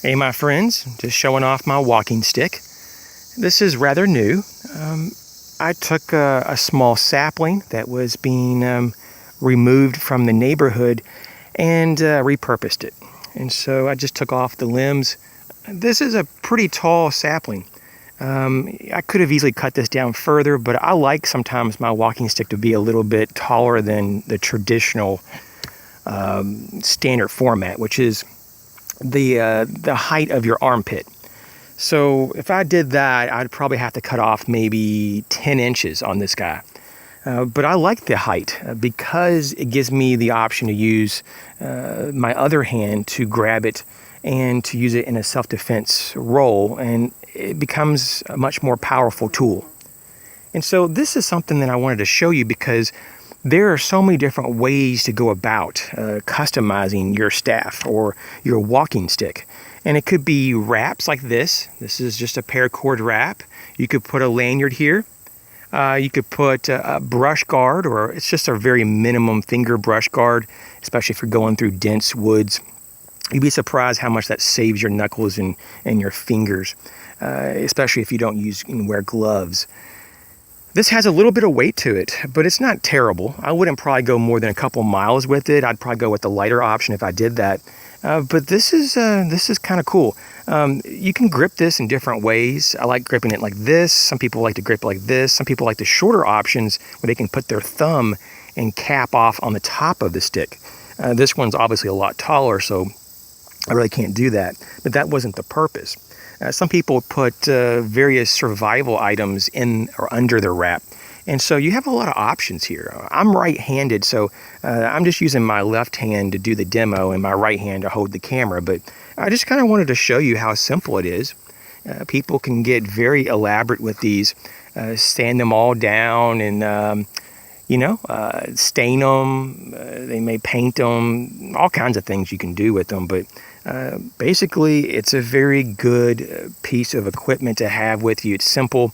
Hey my friends, just showing off my walking stick. This is rather new. I took a small sapling that was being removed from the neighborhood and repurposed it. And so I just took off the limbs. This is a pretty tall sapling. I could have easily cut this down further, but I like sometimes my walking stick to be a little bit taller than the traditional standard format, which is the height of your armpit. So if I did that, I'd probably have to cut off maybe 10 inches on this guy. But I like the height because it gives me the option to use my other hand to grab it and to use it in a self-defense role, and it becomes a much more powerful tool. And so this is something that I wanted to show you because there are so many different ways to go about customizing your staff or your walking stick. And it could be wraps like this. This is just a paracord wrap. You could put a lanyard here. You could put a brush guard, or it's just a very minimum finger brush guard, especially if you're going through dense woods. You'd be surprised how much that saves your knuckles and your fingers, especially if you don't wear gloves. This has a little bit of weight to it, but it's not terrible. I wouldn't probably go more than a couple miles with it. I'd probably go with the lighter option if I did that. But this is kind of cool. You can grip this in different ways. I like gripping it like this. Some people like to grip it like this. Some people like the shorter options where they can put their thumb and cap off on the top of the stick. This one's obviously a lot taller, so I really can't do that. But that wasn't the purpose. Some people put various survival items in or under the wrap. And so you have a lot of options here. I'm right-handed, so I'm just using my left hand to do the demo and my right hand to hold the camera. But I just kind of wanted to show you how simple it is. People can get very elaborate with these, sand them all down and, stain them. They may paint them, all kinds of things you can do with them. But basically, it's a very good piece of equipment to have with you. It's simple.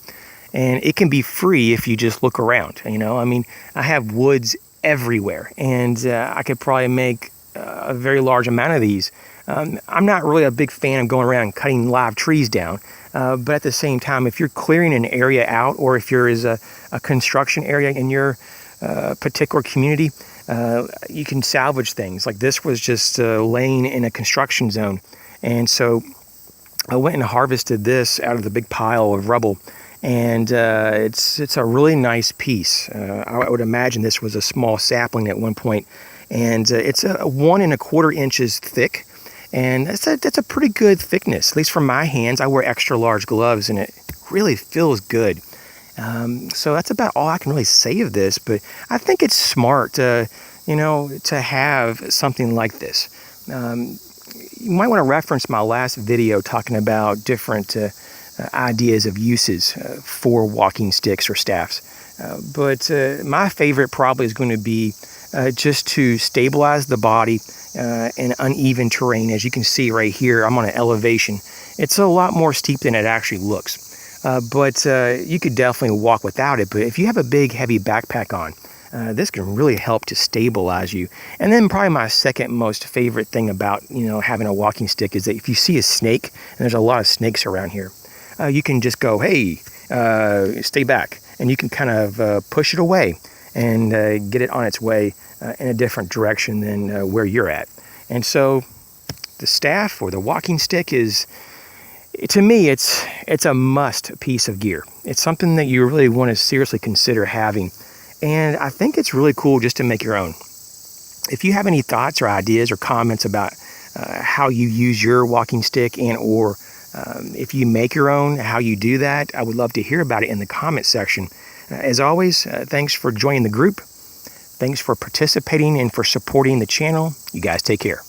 And it can be free if you just look around, I have woods everywhere, and I could probably make a very large amount of these. I'm not really a big fan of going around and cutting live trees down, but at the same time, if you're clearing an area out, or if there is a construction area in your particular community, you can salvage things. Like this was just laying in a construction zone, and so I went and harvested this out of the big pile of rubble. And it's a really nice piece. I would imagine this was a small sapling at one point, and it's a 1 1/4 inches thick, and that's a pretty good thickness. At least for my hands, I wear extra large gloves, and it really feels good. So that's about all I can really say of this. But I think it's smart, to have something like this. You might want to reference my last video talking about different ideas of uses for walking sticks or staffs. But my favorite probably is going to be just to stabilize the body in uneven terrain. As you can see right here, I'm on an elevation. It's a lot more steep than it actually looks. But you could definitely walk without it. But if you have a big, heavy backpack on, this can really help to stabilize you. And then probably my second most favorite thing about, having a walking stick is that if you see a snake, and there's a lot of snakes around here, you can just go, hey, stay back. And you can kind of push it away and get it on its way in a different direction than where you're at. And so the staff or the walking stick is, to me, it's a must piece of gear. It's something that you really want to seriously consider having. And I think it's really cool just to make your own. If you have any thoughts or ideas or comments about how you use your walking stick or if you make your own, how you do that, I would love to hear about it in the comment section. As always, thanks for joining the group. Thanks for participating and for supporting the channel. You guys take care.